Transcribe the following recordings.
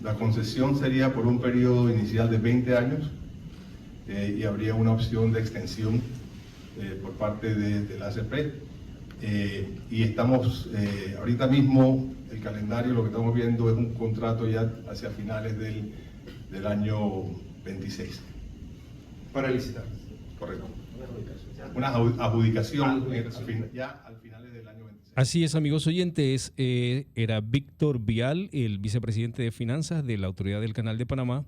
La concesión sería por un periodo inicial de 20 años y habría una opción de extensión por parte de la ACP. Y estamos, ahorita mismo, el calendario, lo que estamos viendo es un contrato ya hacia finales del año 26. Para licitar. Correcto. Una adjudicación ya al final del año 26. Así es, amigos oyentes, era Víctor Vial, el vicepresidente de Finanzas de la Autoridad del Canal de Panamá,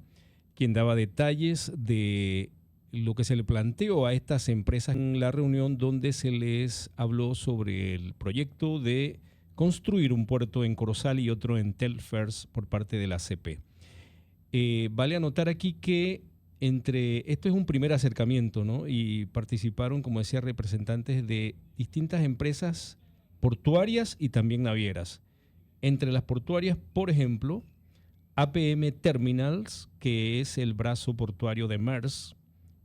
quien daba detalles de lo que se le planteó a estas empresas en la reunión donde se les habló sobre el proyecto de construir un puerto en Corozal y otro en Telfers por parte de la ACP. Vale anotar aquí que esto es un primer acercamiento, ¿no? Y participaron, como decía, representantes de distintas empresas portuarias y también navieras. Entre las portuarias, por ejemplo, APM Terminals, que es el brazo portuario de Maersk,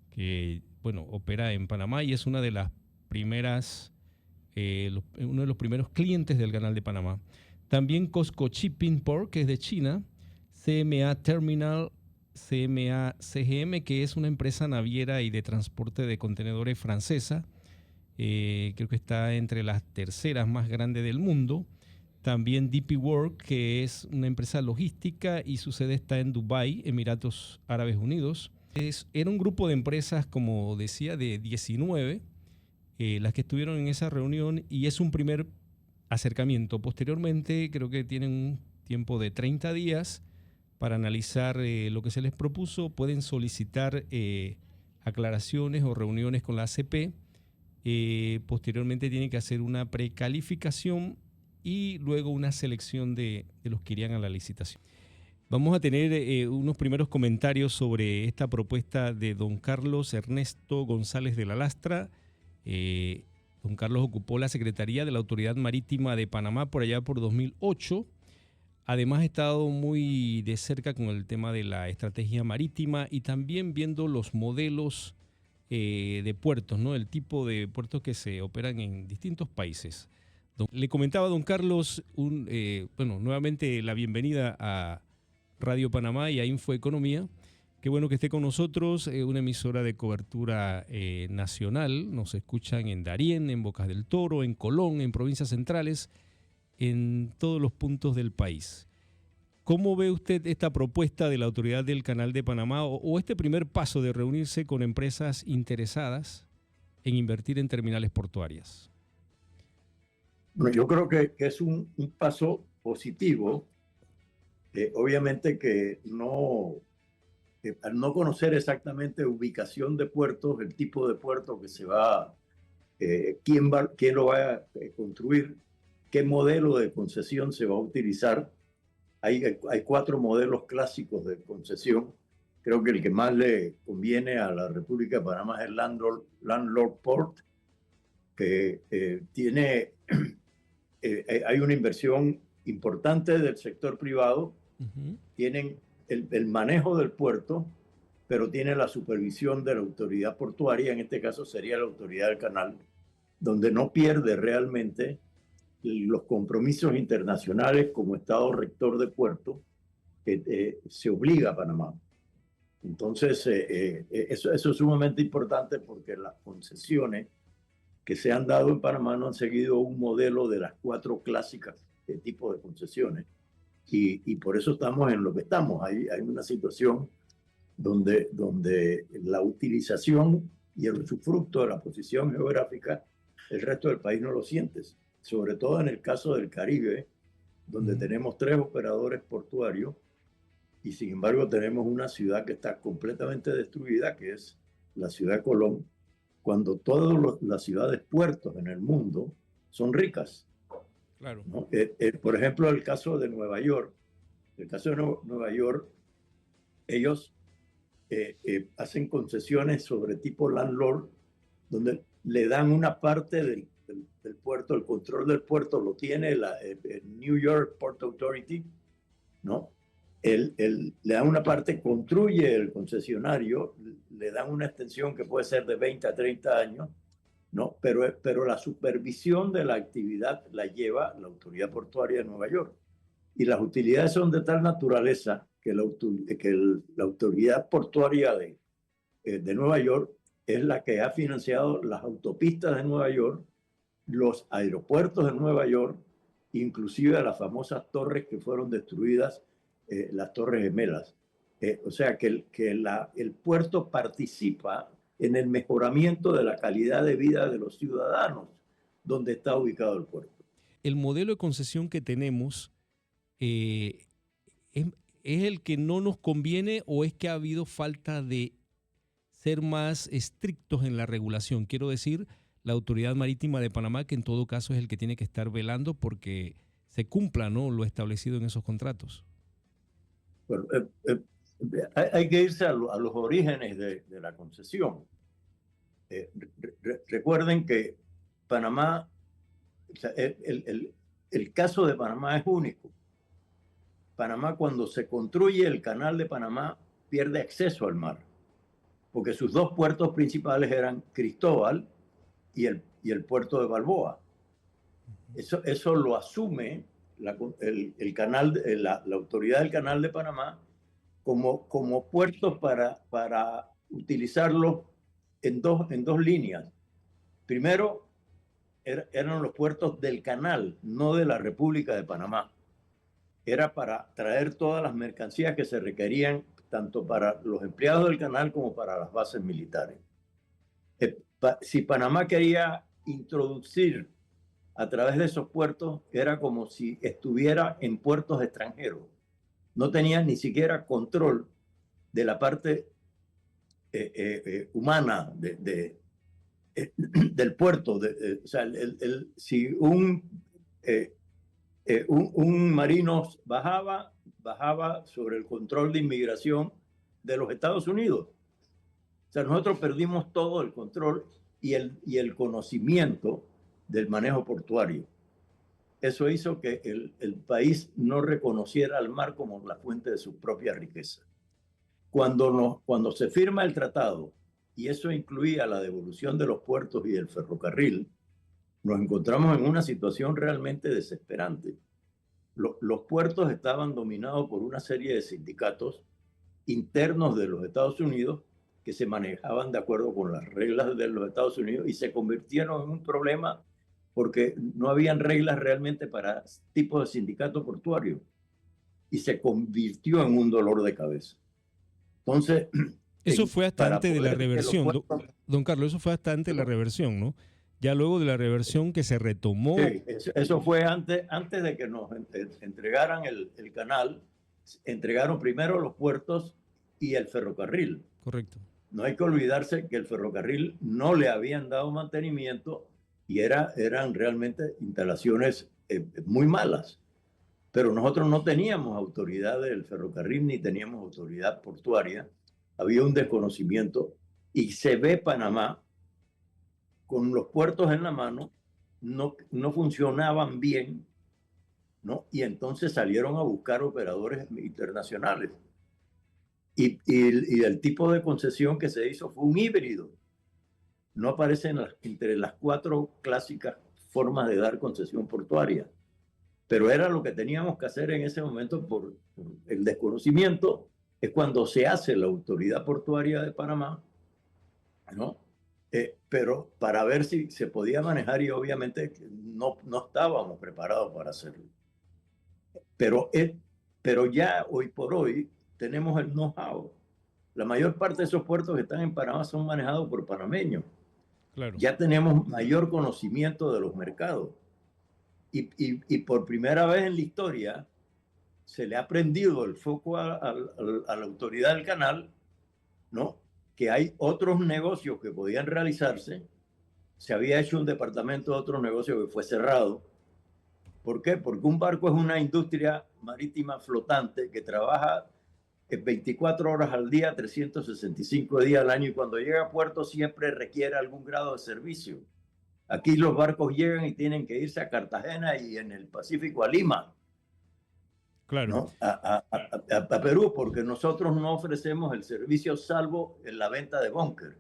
que opera en Panamá y es una de las primeras, uno de los primeros clientes del Canal de Panamá. También COSCO Shipping Port, que es de China, CMA Terminal, CMA CGM, que es una empresa naviera y de transporte de contenedores francesa. Creo que está entre las terceras más grandes del mundo. También DP World, que es una empresa logística y su sede está en Dubái, Emiratos Árabes Unidos. Era un grupo de empresas, como decía, de 19, las que estuvieron en esa reunión, y es un primer acercamiento. Posteriormente creo que tienen un tiempo de 30 días para analizar lo que se les propuso. Pueden solicitar aclaraciones o reuniones con la ACP. Posteriormente tienen que hacer una precalificación y luego una selección de los que irían a la licitación. Vamos a tener unos primeros comentarios sobre esta propuesta de don Carlos Ernesto González de la Lastra. Don Carlos ocupó la Secretaría de la Autoridad Marítima de Panamá por allá por 2008. Además, ha estado muy de cerca con el tema de la estrategia marítima y también viendo los modelos de puertos, ¿no? El tipo de puertos que se operan en distintos países. Le comentaba a don Carlos, nuevamente la bienvenida a Radio Panamá y a Infoeconomía. Qué bueno que esté con nosotros, una emisora de cobertura nacional. Nos escuchan en Darién, en Bocas del Toro, en Colón, en provincias centrales, en todos los puntos del país. ¿Cómo ve usted esta propuesta de la Autoridad del Canal de Panamá o este primer paso de reunirse con empresas interesadas en invertir en terminales portuarias? Bueno, yo creo que es un paso positivo. Obviamente que al no conocer exactamente ubicación de puertos, el tipo de puerto que se va, quién lo va a construir, qué modelo de concesión se va a utilizar. Hay 4 modelos clásicos de concesión. Creo que el que más le conviene a la República de Panamá es el Landlord Port, que hay una inversión importante del sector privado. Tienen el manejo del puerto, pero tiene la supervisión de la autoridad portuaria, en este caso sería la autoridad del canal, donde no pierde realmente los compromisos internacionales como Estado rector de puerto que se obliga a Panamá. Entonces, eso es sumamente importante porque las concesiones que se han dado en Panamá no han seguido un modelo de las 4 clásicas tipos de concesiones. Y por eso estamos en lo que estamos. Hay una situación donde la utilización y el usufructo de la posición geográfica, el resto del país no lo sientes. Sobre todo en el caso del Caribe, donde tenemos 3 operadores portuarios y sin embargo tenemos una ciudad que está completamente destruida, que es la ciudad de Colón, cuando todas las ciudades puertos en el mundo son ricas. Claro. ¿No? Por ejemplo, el caso de Nueva York. El caso de Nueva York, ellos hacen concesiones sobre tipo landlord, donde le dan una parte del puerto, el control del puerto lo tiene el New York Port Authority, ¿no? Le dan una parte, construye el concesionario, le dan una extensión que puede ser de 20 a 30 años, ¿no? Pero la supervisión de la actividad la lleva la Autoridad Portuaria de Nueva York. Y las utilidades son de tal naturaleza la autoridad portuaria de Nueva York es la que ha financiado las autopistas de Nueva York, los aeropuertos de Nueva York, inclusive las famosas torres que fueron destruidas, las Torres Gemelas. O sea que el puerto participa en el mejoramiento de la calidad de vida de los ciudadanos donde está ubicado el puerto. El modelo de concesión que tenemos ¿es el que no nos conviene o es que ha habido falta de ser más estrictos en la regulación? Quiero decir, la Autoridad Marítima de Panamá, que en todo caso es el que tiene que estar velando porque se cumpla, ¿no?, lo establecido en esos contratos. Bueno, hay que irse a los orígenes de la concesión. Recuerden que Panamá, o sea, el caso de Panamá es único. Panamá, cuando se construye el canal de Panamá, pierde acceso al mar, porque sus dos puertos principales eran Cristóbal y el puerto de Balboa. Eso lo asume la autoridad del canal de Panamá como puertos para utilizarlo en dos líneas. Primero, eran los puertos del canal, no de la República de Panamá. Era para traer todas las mercancías que se requerían tanto para los empleados del canal como para las bases militares. Si Panamá quería introducir a través de esos puertos, era como si estuviera en puertos extranjeros. No tenía ni siquiera control de la parte humana del puerto. O sea, si un marino bajaba sobre el control de inmigración de los Estados Unidos. O sea, nosotros perdimos todo el control y el conocimiento del manejo portuario. Eso hizo que el país no reconociera al mar como la fuente de su propia riqueza. Cuando se firma el tratado, y eso incluía la devolución de los puertos y el ferrocarril, nos encontramos en una situación realmente desesperante. Los puertos estaban dominados por una serie de sindicatos internos de los Estados Unidos que se manejaban de acuerdo con las reglas de los Estados Unidos y se convirtieron en un problema porque no habían reglas realmente para tipos de sindicato portuario y se convirtió en un dolor de cabeza. Entonces, eso fue hasta antes de la reversión, don Carlos, eso fue hasta antes de la reversión, ¿no? Ya luego de la reversión que se retomó. Sí, eso fue antes de que nos entregaran el canal, entregaron primero los puertos y el ferrocarril. Correcto. No hay que olvidarse que el ferrocarril no le habían dado mantenimiento y eran realmente instalaciones muy malas. Pero nosotros no teníamos autoridad del ferrocarril ni teníamos autoridad portuaria. Había un desconocimiento y se ve Panamá con los puertos en la mano, no funcionaban bien, ¿no? Y entonces salieron a buscar operadores internacionales. Y el tipo de concesión que se hizo fue un híbrido. No aparece entre las 4 clásicas formas de dar concesión portuaria. Pero era lo que teníamos que hacer en ese momento por el desconocimiento. Es cuando se hace la Autoridad Portuaria de Panamá, ¿no? Pero para ver si se podía manejar y obviamente no estábamos preparados para hacerlo. Pero ya hoy por hoy tenemos el know-how. La mayor parte de esos puertos que están en Panamá son manejados por panameños. Claro. Ya tenemos mayor conocimiento de los mercados. Y por primera vez en la historia se le ha prendido el foco a la autoridad del canal, ¿no? Que hay otros negocios que podían realizarse. Se había hecho un departamento de otros negocios que fue cerrado. ¿Por qué? Porque un barco es una industria marítima flotante que trabaja 24 horas al día, 365 días al año, y cuando llega a puerto siempre requiere algún grado de servicio. Aquí los barcos llegan y tienen que irse a Cartagena y en el Pacífico a Lima. Claro. ¿No? A Perú, porque nosotros no ofrecemos el servicio salvo en la venta de búnker,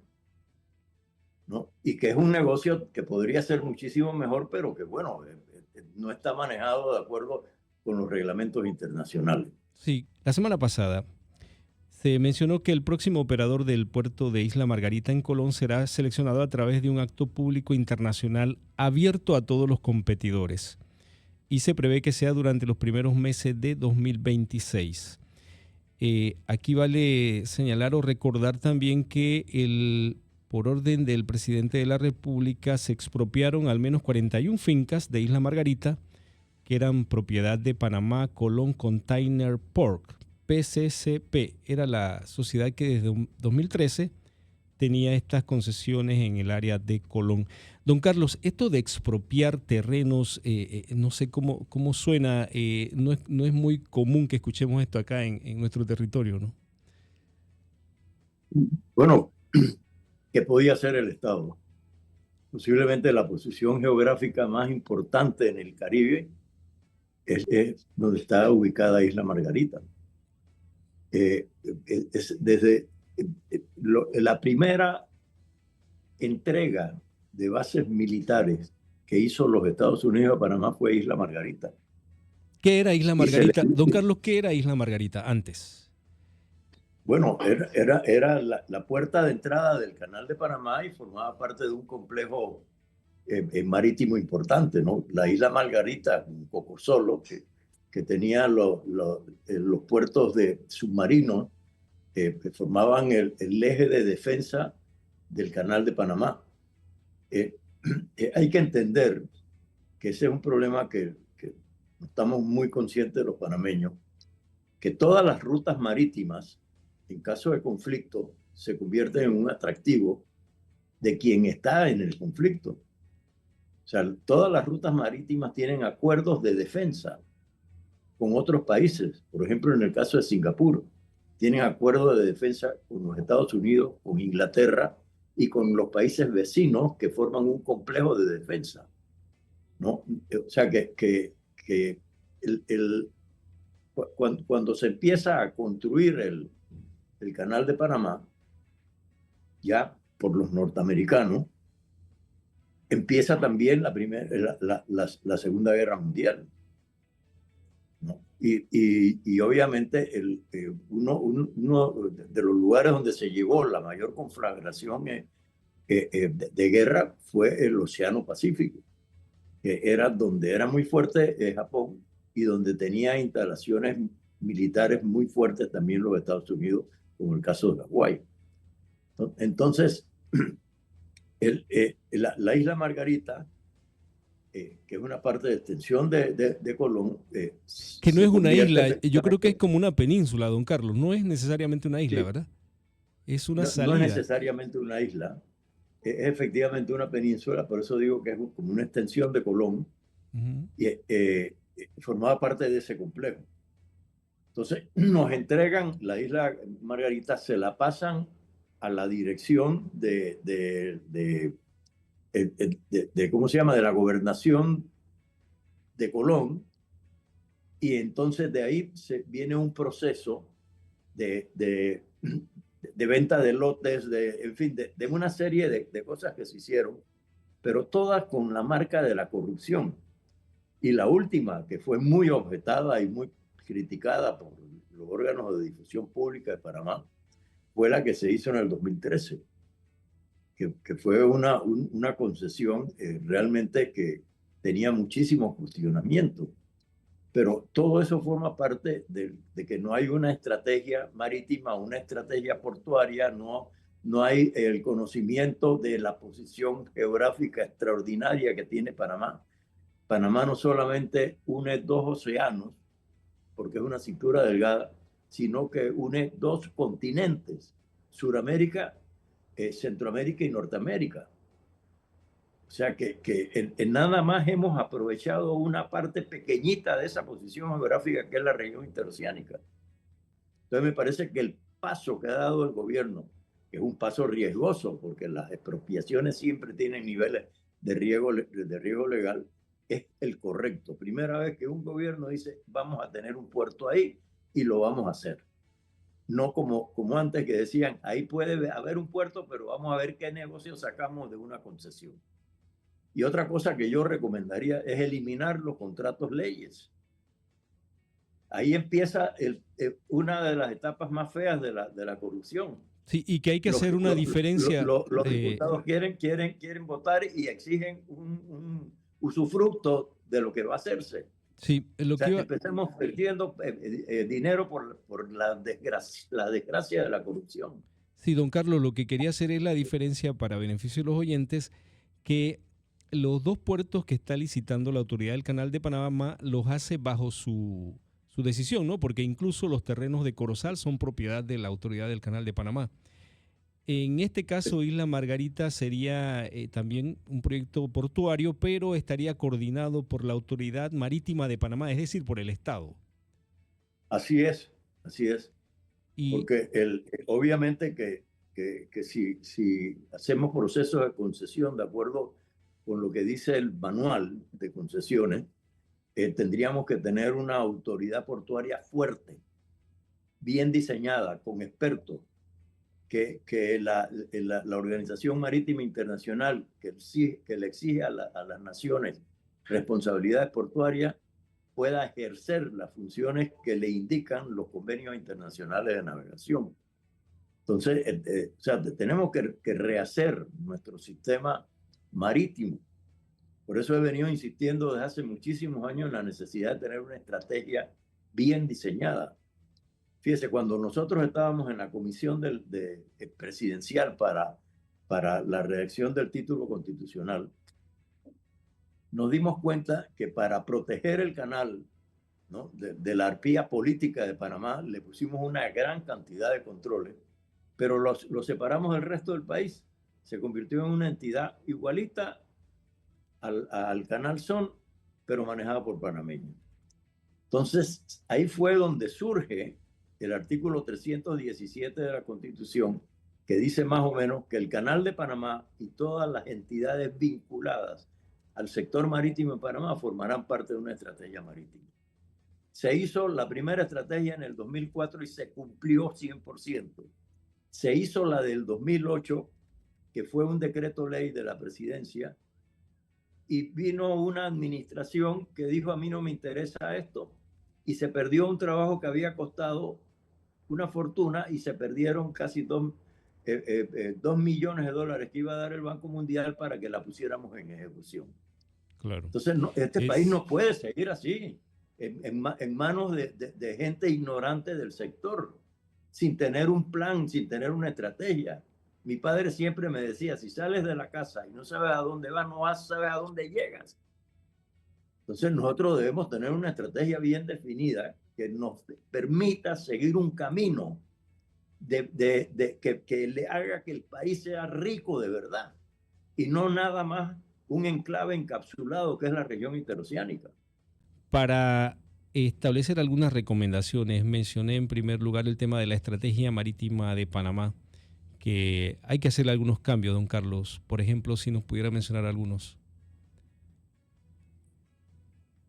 ¿no? Y que es un negocio que podría ser muchísimo mejor, pero que, bueno, no está manejado de acuerdo con los reglamentos internacionales. Sí, la semana pasada se mencionó que el próximo operador del puerto de Isla Margarita en Colón será seleccionado a través de un acto público internacional abierto a todos los competidores y se prevé que sea durante los primeros meses de 2026. Aquí vale señalar o recordar también que por orden del presidente de la República se expropiaron al menos 41 fincas de Isla Margarita que eran propiedad de Panamá Colón Container Port. PCCP era la sociedad que desde 2013 tenía estas concesiones en el área de Colón. Don Carlos, esto de expropiar terrenos, no sé cómo suena, no es muy común que escuchemos esto acá en nuestro territorio, ¿no? Bueno, ¿qué podía hacer el Estado? Posiblemente la posición geográfica más importante en el Caribe es donde está ubicada Isla Margarita. Desde la primera entrega de bases militares que hizo los Estados Unidos a Panamá fue Isla Margarita. ¿Qué era Isla Margarita? Don Carlos, ¿qué era Isla Margarita antes? Bueno, era la puerta de entrada del Canal de Panamá y formaba parte de un complejo marítimo importante, ¿no? La Isla Margarita, un poco solo, que tenía los puertos de submarinos que formaban el eje de defensa del Canal de Panamá. Hay que entender que ese es un problema que estamos muy conscientes los panameños, que todas las rutas marítimas, en caso de conflicto, se convierten en un atractivo de quien está en el conflicto. O sea, todas las rutas marítimas tienen acuerdos de defensa con otros países. Por ejemplo, en el caso de Singapur, tienen acuerdos de defensa con los Estados Unidos, con Inglaterra y con los países vecinos que forman un complejo de defensa, ¿no? O sea, cuando se empieza a construir el Canal de Panamá, ya por los norteamericanos, empieza también la Segunda Guerra Mundial, ¿no? Y obviamente uno de los lugares donde se llevó la mayor conflagración de guerra fue el Océano Pacífico, que era donde era muy fuerte Japón y donde tenía instalaciones militares muy fuertes también los Estados Unidos, como el caso de Hawái. Entonces, la Isla Margarita, que es una parte de extensión de Colón. Que no es una isla, yo creo que es como una península, don Carlos, no es necesariamente una isla, sí, ¿verdad? Es una salida. No es necesariamente una isla, es efectivamente una península, por eso digo que es como una extensión de Colón, y formaba parte de ese complejo. Entonces nos entregan la Isla Margarita, se la pasan a la dirección ¿cómo se llama? De la gobernación de Colón, y entonces de ahí viene un proceso de venta de lotes, en fin, de una serie de cosas que se hicieron, pero todas con la marca de la corrupción. Y la última, que fue muy objetada y muy criticada por los órganos de difusión pública de Panamá, fue la que se hizo en el 2013. Que fue una concesión realmente que tenía muchísimo cuestionamiento. Pero todo eso forma parte de que no hay una estrategia marítima, una estrategia portuaria, no hay el conocimiento de la posición geográfica extraordinaria que tiene Panamá. Panamá no solamente une dos océanos, porque es una cintura delgada, sino que une dos continentes, Suramérica, Centroamérica y Norteamérica. O sea que en nada más hemos aprovechado una parte pequeñita de esa posición geográfica que es la región interoceánica. Entonces me parece que el paso que ha dado el gobierno, que es un paso riesgoso, porque las expropiaciones siempre tienen niveles de riesgo legal, es el correcto. Primera vez que un gobierno dice, vamos a tener un puerto ahí y lo vamos a hacer. No como antes que decían, ahí puede haber un puerto, pero vamos a ver qué negocio sacamos de una concesión. Y otra cosa que yo recomendaría es eliminar los contratos leyes. ahí empieza una de las etapas más feas de la corrupción. Sí, y que hay que hacer una diferencia. Los diputados quieren votar y exigen un usufructo de lo que va a hacerse. Sí, O sea, empecemos perdiendo dinero por la desgracia de la corrupción. Sí, don Carlos, lo que quería hacer es la diferencia para beneficio de los oyentes, que los dos puertos que está licitando la autoridad del Canal de Panamá los hace bajo su decisión, ¿no? Porque incluso los terrenos de Corozal son propiedad de la autoridad del Canal de Panamá. En este caso, Isla Margarita sería también un proyecto portuario, pero estaría coordinado por la Autoridad Marítima de Panamá, es decir, por el Estado. Así es, así es. Porque obviamente que si hacemos procesos de concesión de acuerdo con lo que dice el manual de concesiones, tendríamos que tener una autoridad portuaria fuerte, bien diseñada, con expertos, que la Organización Marítima Internacional que le exige a las naciones responsabilidades portuarias pueda ejercer las funciones que le indican los convenios internacionales de navegación. Entonces, o sea, tenemos que rehacer nuestro sistema marítimo. Por eso he venido insistiendo desde hace muchísimos años en la necesidad de tener una estrategia bien diseñada. Fíjese, cuando nosotros estábamos en la comisión presidencial para la redacción del título constitucional, nos dimos cuenta que para proteger el canal, ¿no?, de la arpía política de Panamá, le pusimos una gran cantidad de controles, pero lo separamos del resto del país. Se convirtió en una entidad igualita al Canal Son, pero manejada por panameños. Entonces, ahí fue donde surge el artículo 317 de la Constitución, que dice más o menos que el Canal de Panamá y todas las entidades vinculadas al sector marítimo de Panamá formarán parte de una estrategia marítima. Se hizo la primera estrategia en el 2004 y se cumplió 100%. Se hizo la del 2008, que fue un decreto ley de la presidencia, y vino una administración que dijo: a mí no me interesa esto, y se perdió un trabajo que había costado una fortuna y se perdieron casi 2 millones de dólares que iba a dar el Banco Mundial para que la pusiéramos en ejecución. Claro. Entonces, este país no puede seguir así, en manos de gente ignorante del sector, sin tener un plan, sin tener una estrategia. Mi padre siempre me decía: si sales de la casa y no sabes a dónde vas, no sabes a dónde llegas. Entonces nosotros debemos tener una estrategia bien definida que nos permita seguir un camino que le haga que el país sea rico de verdad y no nada más un enclave encapsulado que es la región interoceánica. Para establecer algunas recomendaciones, mencioné en primer lugar el tema de la estrategia marítima de Panamá, que hay que hacer algunos cambios, don Carlos. Por ejemplo, si nos pudiera mencionar algunos.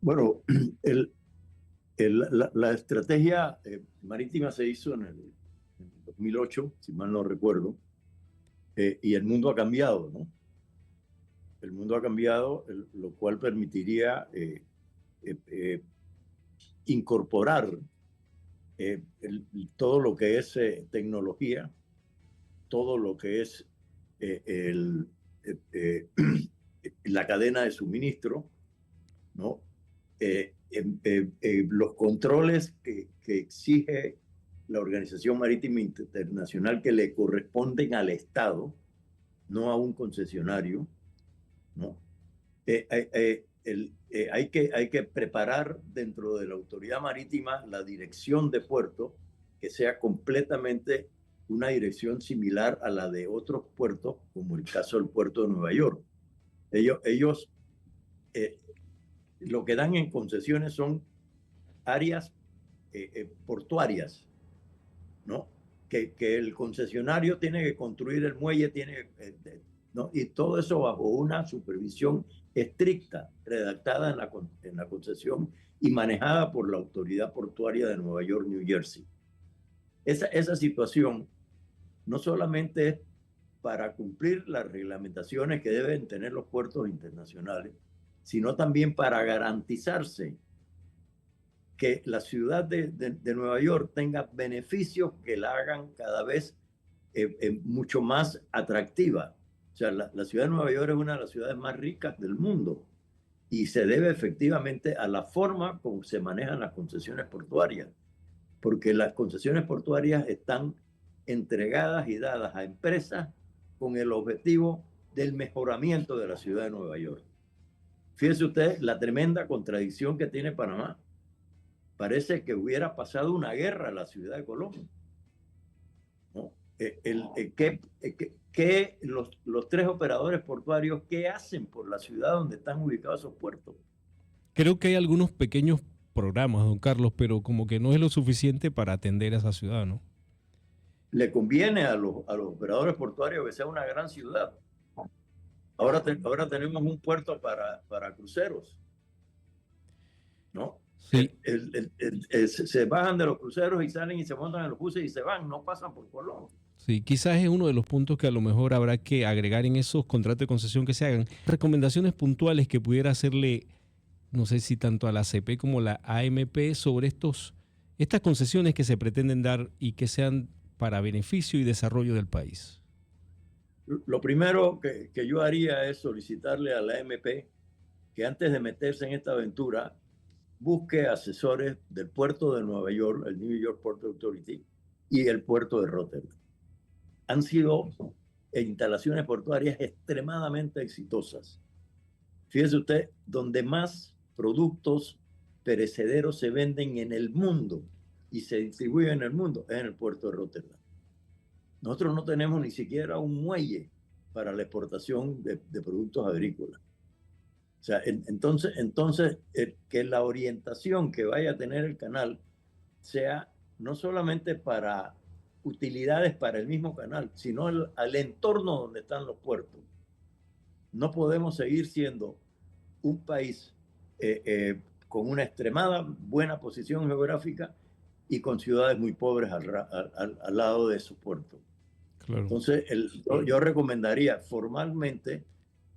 Bueno, la estrategia marítima se hizo en el 2008, si mal no recuerdo, y el mundo ha cambiado, ¿no? El mundo ha cambiado, lo cual permitiría incorporar todo lo que es tecnología, todo lo que es la cadena de suministro, ¿no? Los controles que exige la Organización Marítima Internacional, que le corresponden al Estado, no a un concesionario, ¿no? Hay que preparar dentro de la autoridad marítima la dirección de puerto, que sea completamente una dirección similar a la de otros puertos, como el caso del puerto de Nueva York. Ellos lo que dan en concesiones son áreas portuarias, ¿no? Que el concesionario tiene que construir el muelle, ¿no? Y todo eso bajo una supervisión estricta, redactada en la concesión y manejada por la Autoridad Portuaria de Nueva York, New Jersey. Esa situación no solamente es para cumplir las reglamentaciones que deben tener los puertos internacionales, sino también para garantizarse que la ciudad de Nueva York tenga beneficios que la hagan cada vez mucho más atractiva. O sea, la ciudad de Nueva York es una de las ciudades más ricas del mundo y se debe efectivamente a la forma como se manejan las concesiones portuarias, porque las concesiones portuarias están entregadas y dadas a empresas con el objetivo del mejoramiento de la ciudad de Nueva York. Fíjese usted la tremenda contradicción que tiene Panamá. Parece que hubiera pasado una guerra en la ciudad de Colón, ¿no? Los tres operadores portuarios, ¿qué hacen por la ciudad donde están ubicados esos puertos? Creo que hay algunos pequeños programas, don Carlos, pero como que no es lo suficiente para atender a esa ciudad, ¿no? Le conviene a los operadores portuarios que sea una gran ciudad. Ahora tenemos un puerto para cruceros, ¿no? Sí. Se bajan de los cruceros y salen y se montan en los buses y se van, no pasan por Colón. Sí, quizás es uno de los puntos que a lo mejor habrá que agregar en esos contratos de concesión que se hagan. Recomendaciones puntuales que pudiera hacerle, no sé si tanto a la ACP como la AMP sobre estas concesiones que se pretenden dar y que sean para beneficio y desarrollo del país. Lo primero que yo haría es solicitarle a la AMP que antes de meterse en esta aventura busque asesores del puerto de Nueva York, el New York Port Authority, y el puerto de Rotterdam. Han sido instalaciones portuarias extremadamente exitosas. Fíjese usted, donde más productos perecederos se venden en el mundo y se distribuyen en el mundo es en el puerto de Rotterdam. Nosotros no tenemos ni siquiera un muelle para la exportación de productos agrícolas. O sea, entonces que la orientación que vaya a tener el canal sea no solamente para utilidades para el mismo canal, sino al entorno donde están los puertos. No podemos seguir siendo un país con una extremada buena posición geográfica y con ciudades muy pobres al lado de esos puertos. Claro. Entonces, yo recomendaría formalmente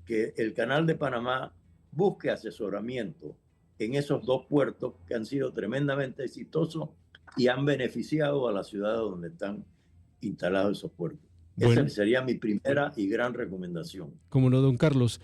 que el Canal de Panamá busque asesoramiento en esos dos puertos que han sido tremendamente exitosos y han beneficiado a la ciudad donde están instalados esos puertos. Bueno. Esa sería mi primera y gran recomendación. Como no, don Carlos.